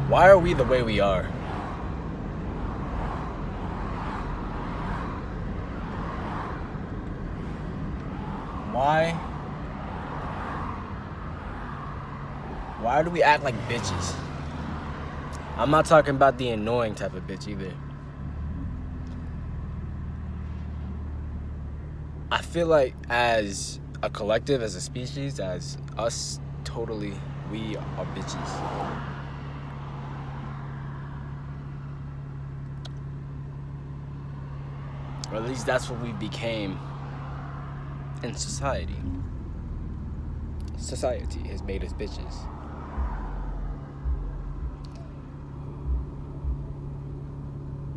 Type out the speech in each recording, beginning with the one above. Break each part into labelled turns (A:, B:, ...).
A: Why are we the way we are? Why do we act like bitches? I'm not talking about the annoying type of bitch either. I feel like as a collective, as a species, as us, totally, we are bitches. Or at least that's what we became in society. Society has made us bitches.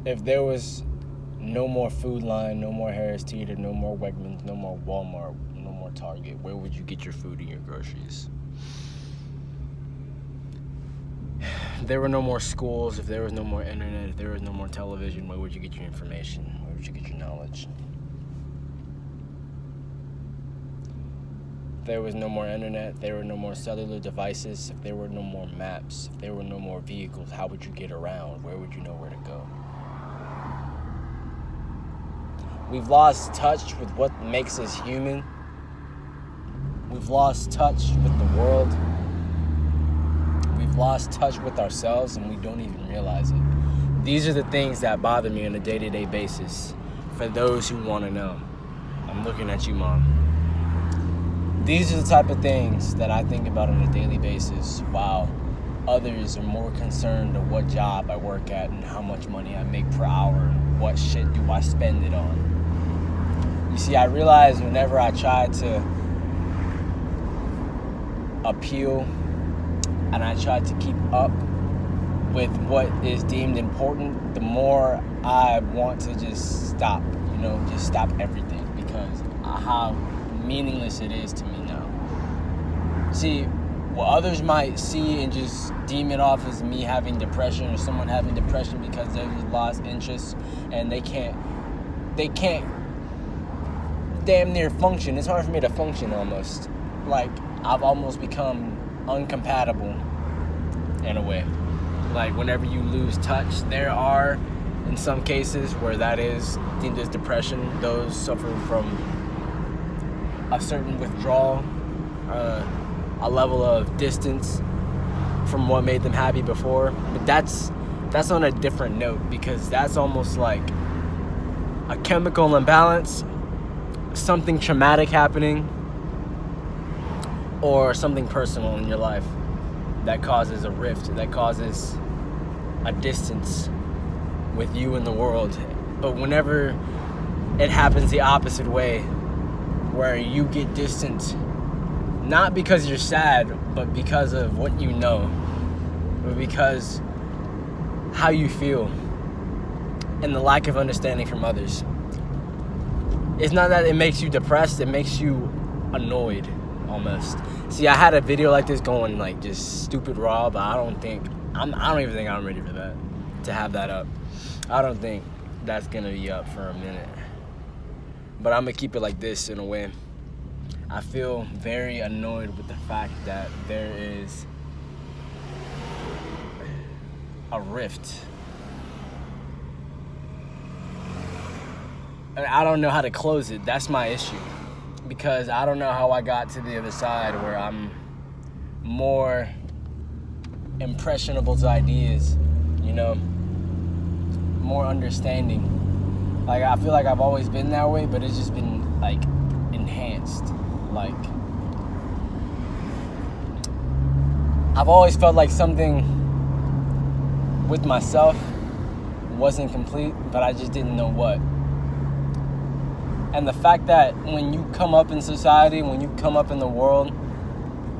A: If there was no more Food Line, no more Harris Teeter, no more Wegmans, no more Walmart, no more Target, where would you get your food and your groceries? If there were no more schools, if there was no more internet, if there was no more television, where would you get your information? Where would you get your knowledge? If there was no more internet, if there were no more cellular devices, if there were no more maps, if there were no more vehicles, how would you get around? Where would you know where to go? We've lost touch with what makes us human. We've lost touch with the world. We've lost touch with ourselves, and we don't even realize it. These are the things that bother me on a day-to-day basis. For those who want to know, I'm looking at you, Mom. These are the type of things that I think about on a daily basis, while others are more concerned of what job I work at and how much money I make per hour and what shit do I spend it on. You see, I realize whenever I try to appeal and I try to keep up with what is deemed important, the more I want to just stop, just stop everything, because how meaningless it is to me now. See, what others might see and just deem it off as me having depression or someone having depression because they've lost interest and they can't damn near function. It's hard for me to function almost. Like, I've almost become uncompatible in a way. Like, whenever you lose touch, there are, in some cases, where that is deemed as depression. Those suffer from a certain withdrawal, a level of distance from what made them happy before. But that's on a different note, because that's almost like a chemical imbalance, something traumatic happening, or something personal in your life that causes a rift, that causes a distance with you and the world. But whenever it happens the opposite way, where you get distant, not because you're sad, but because of what you know, or because how you feel, and the lack of understanding from others. It's not that it makes you depressed, it makes you annoyed, almost. See, I had a video like this going like just stupid raw, but I don't even think I'm ready for that, to have that up. I don't think that's gonna be up for a minute. But I'm gonna keep it like this in a way. I feel very annoyed with the fact that there is a rift. And I don't know how to close it. That's my issue. Because I don't know how I got to the other side where I'm more impressionable to ideas, more understanding. Like, I feel like I've always been that way, but it's just been, like, enhanced. Like, I've always felt like something with myself wasn't complete, but I just didn't know what. And the fact that when you come up in society, when you come up in the world,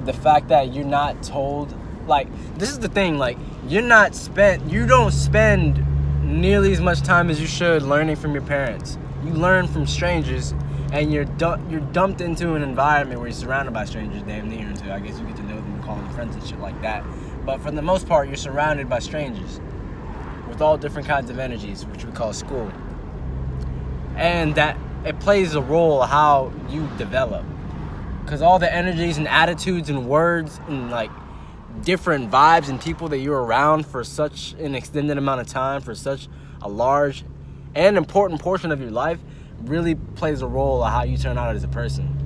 A: the fact that you're not told, like, this is the thing, like, you don't spend nearly as much time as you should learning from your parents. You learn from strangers, and you're dumped into an environment where you're surrounded by strangers, damn near, until I guess you get to know them and call them friends and shit like that. But for the most part, you're surrounded by strangers with all different kinds of energies, which we call school. And that it plays a role how you develop, because all the energies and attitudes and words and like different vibes and people that you're around for such an extended amount of time, for such a large and important portion of your life, really plays a role of how you turn out as a person.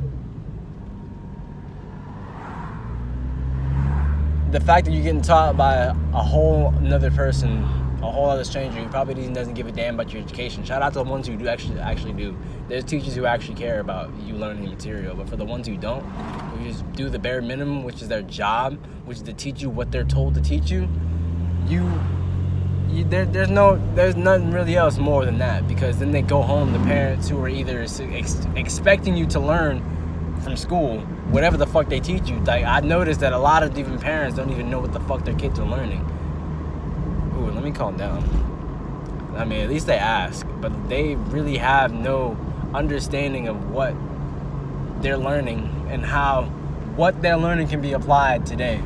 A: The fact that you're getting taught by a whole another person, a whole other stranger who probably even doesn't give a damn about your education. Shout out to the ones who do actually do. There's teachers who actually care about you learning the material, but for the ones who don't, who just do the bare minimum, which is their job, which is to teach you what they're told to teach you, there's nothing really else more than that, because then they go home, the parents who are either expecting you to learn from school, whatever the fuck they teach you. Like, I noticed that a lot of even parents don't even know what the fuck their kids are learning. Ooh, let me calm down. I mean, at least they ask, but they really have no understanding of what they're learning and how what they're learning can be applied today.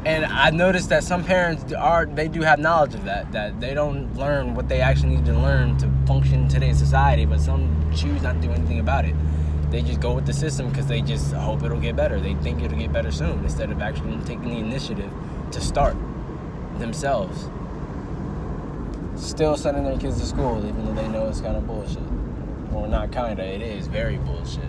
A: And I noticed that some parents they do have knowledge of that they don't learn what they actually need to learn to function in today's society, but some choose not to do anything about it. They just go with the system because they just hope it'll get better. They think it'll get better soon, instead of actually taking the initiative to start themselves. Still sending their kids to school, even though they know it's kind of bullshit. Or not kinda, it is very bullshit.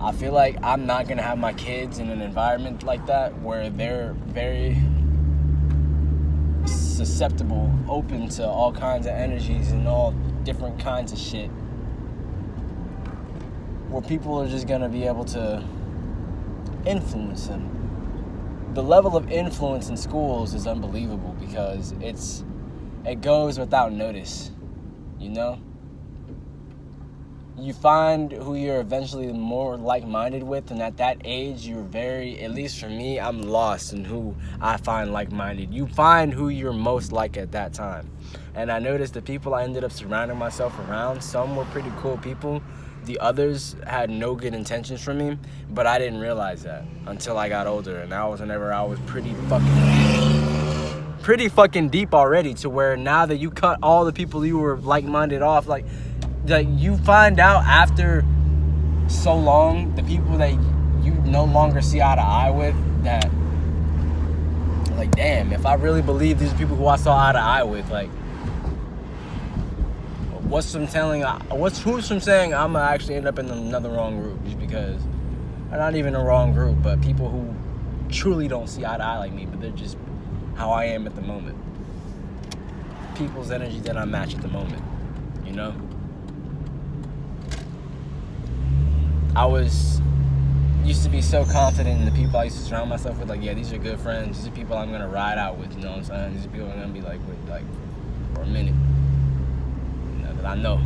A: I feel like I'm not going to have my kids in an environment like that where they're very susceptible, open to all kinds of energies and all different kinds of shit, where people are just going to be able to influence them. The level of influence in schools is unbelievable because it goes without notice, you know? You find who you're eventually more like-minded with, and at that age, you're at least for me, I'm lost in who I find like-minded. You find who you're most like at that time. And I noticed the people I ended up surrounding myself around, some were pretty cool people. The others had no good intentions for me, but I didn't realize that until I got older. And that was whenever I was pretty fucking deep already, to where now that you cut all the people you were like-minded off, like you find out after so long, the people that you no longer see eye to eye with, that, like, damn, if I really believe these are people who I saw eye to eye with, like, who's from saying I'm gonna actually end up in another wrong group, just because, or not even a wrong group, but people who truly don't see eye to eye like me, but they're just how I am at the moment. People's energy that I match at the moment, you know? I used to be so confident in the people I used to surround myself with, like, yeah, these are good friends, these are people I'm gonna ride out with, you know what I'm saying? These are people I'm gonna be like with, like, for a minute, you know, that I know.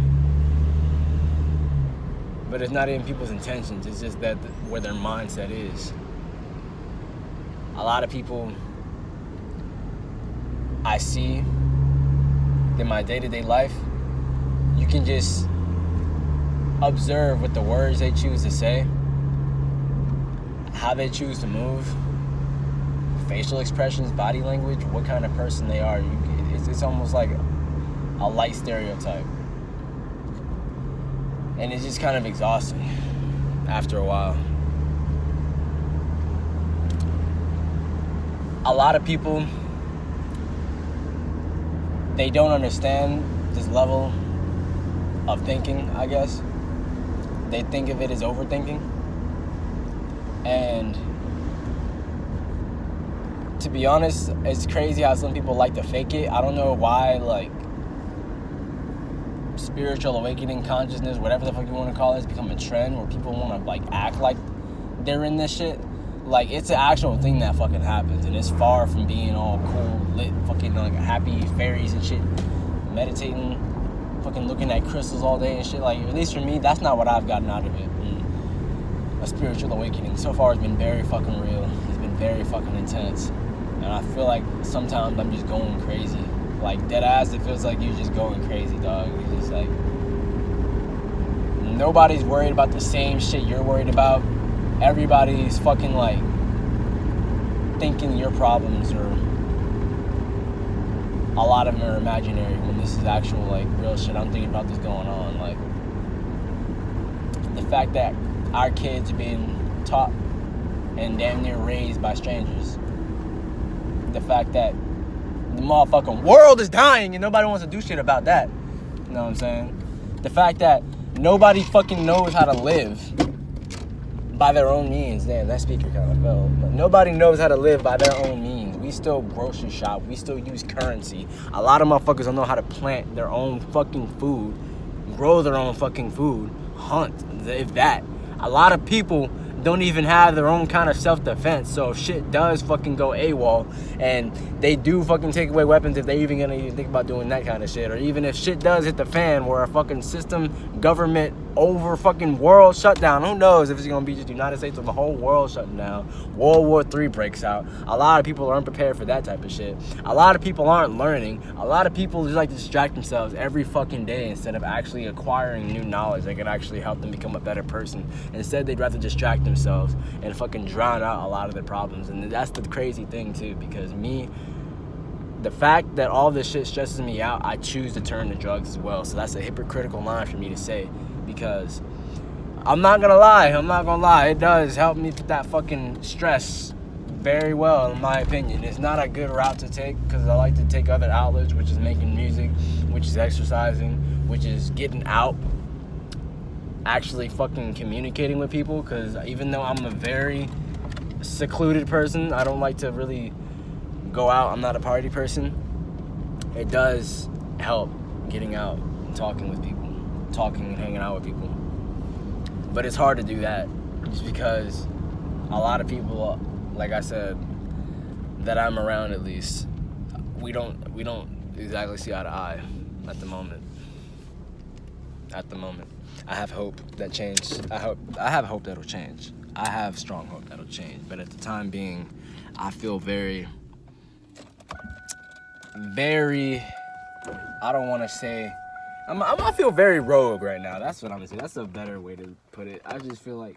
A: But it's not even people's intentions, it's just that where their mindset is. A lot of people I see in my day-to-day life, you can just observe with the words they choose to say, how they choose to move, facial expressions, body language, what kind of person they are. It's almost like a light stereotype. And it's just kind of exhausting after a while. A lot of people, they don't understand this level of thinking, I guess. They think of it as overthinking. And to be honest, it's crazy how some people like to fake it. I don't know why, like, spiritual awakening, consciousness, whatever the fuck you want to call it, has become a trend where people want to, like, act like they're in this shit. Like, it's an actual thing that fucking happens, and it's far from being all cool, lit, fucking, like, happy fairies and shit, meditating, fucking looking at crystals all day and shit. Like, at least for me, that's not what I've gotten out of it. A spiritual awakening so far has been very fucking real. It's been very fucking intense. And I feel like sometimes I'm just going crazy. Like, dead ass, it feels like you're just going crazy, dog. It's just like, nobody's worried about the same shit you're worried about. Everybody's fucking, like, thinking your problems are, a lot of them are imaginary, when this is actual, like, real shit. I'm thinking about this going on. Like, the fact that our kids are being taught and damn near raised by strangers. The fact that the motherfucking world is dying and nobody wants to do shit about that. You know what I'm saying? The fact that nobody fucking knows how to live by their own means. Damn, that speaker kind of fell. But nobody knows how to live by their own means. We still grocery shop. We still use currency. A lot of motherfuckers don't know how to plant their own fucking food, grow their own fucking food, hunt, if that. A lot of people don't even have their own kind of self-defense. So if shit does fucking go AWOL and they do fucking take away weapons, if they even gonna even think about doing that kind of shit, or even if shit does hit the fan where a fucking system, government, over fucking world shutdown, who knows if it's gonna be just the United States or the whole world shutting down, World War III breaks out. A lot of people aren't prepared for that type of shit. A lot of people aren't learning. A lot of people just like to distract themselves every fucking day instead of actually acquiring new knowledge that could actually help them become a better person. Instead, they'd rather distract themselves and fucking drown out a lot of their problems. And that's the crazy thing too, because the fact that all this shit stresses me out, I choose to turn to drugs as well. So that's a hypocritical line for me to say, because I'm not gonna lie, it does help me with that fucking stress very well, in my opinion. It's not a good route to take, because I like to take other outlets, which is making music, which is exercising, which is getting out, actually fucking communicating with people, because even though I'm a very secluded person, I don't like to really go out, I'm not a party person, it does help getting out and talking with people, talking and hanging out with people. But it's hard to do that just because a lot of people, like I said, that I'm around at least, we don't exactly see eye to eye at the moment. I have hope that change. I have hope that'll change. I have strong hope that'll change. But at the time being, I feel very, I don't want to say, I feel very rogue right now. That's what I'm gonna say. That's a better way to put it. I just feel like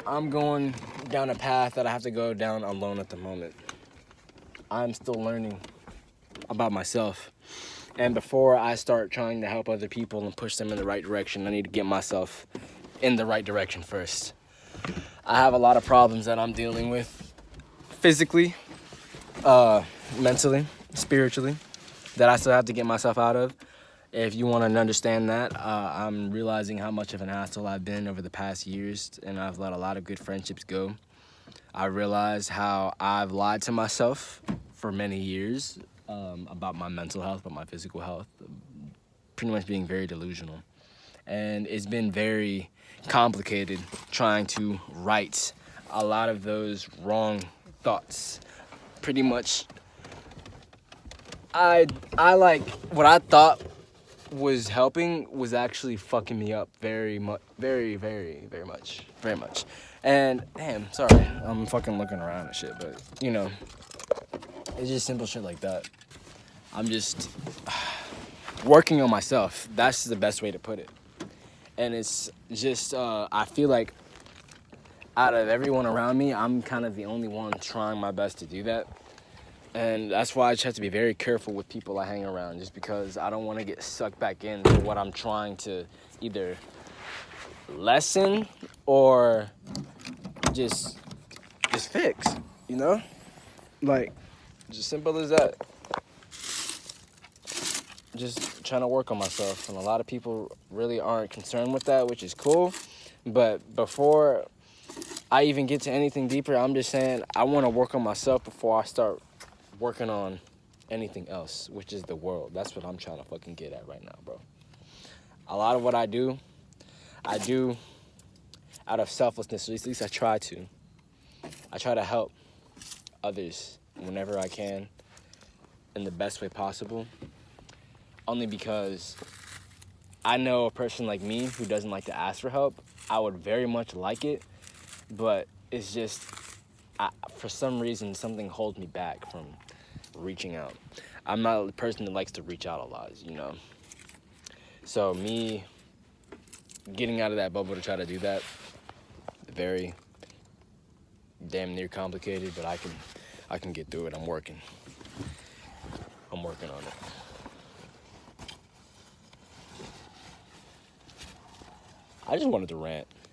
A: I'm going down a path that I have to go down alone at the moment. I'm still learning about myself. And before I start trying to help other people and push them in the right direction, I need to get myself in the right direction first. I have a lot of problems that I'm dealing with physically, mentally, spiritually, that I still have to get myself out of. If you want to understand that, I'm realizing how much of an asshole I've been over the past years, and I've let a lot of good friendships go. I realize how I've lied to myself for many years about my mental health, about my physical health, pretty much being very delusional. And it's been very complicated trying to right a lot of those wrong thoughts. Pretty much, I like what I thought was helping was actually fucking me up very much, very much. And damn, sorry, I'm fucking looking around and shit, but you know, it's just simple shit like that. I'm just working on myself. That's the best way to put it. And it's just, I feel like out of everyone around me, I'm kind of the only one trying my best to do that. And that's why I just have to be very careful with people I hang around, just because I don't want to get sucked back into what I'm trying to either lessen or just fix, you know? Like, just simple as that. Just trying to work on myself, and a lot of people really aren't concerned with that, which is cool. But before I even get to anything deeper, I'm just saying I want to work on myself before I start working on anything else, which is the world. That's what I'm trying to fucking get at right now, bro. A lot of what I do out of selflessness, or at least I try to. I try to help others whenever I can in the best way possible. Only because I know a person like me who doesn't like to ask for help. I would very much like it, but it's just, for some reason, something holds me back from reaching out. I'm not a person that likes to reach out a lot, you know? So me getting out of that bubble to try to do that, very damn near complicated, but I can get through it. I'm working on it. I just wanted to rant.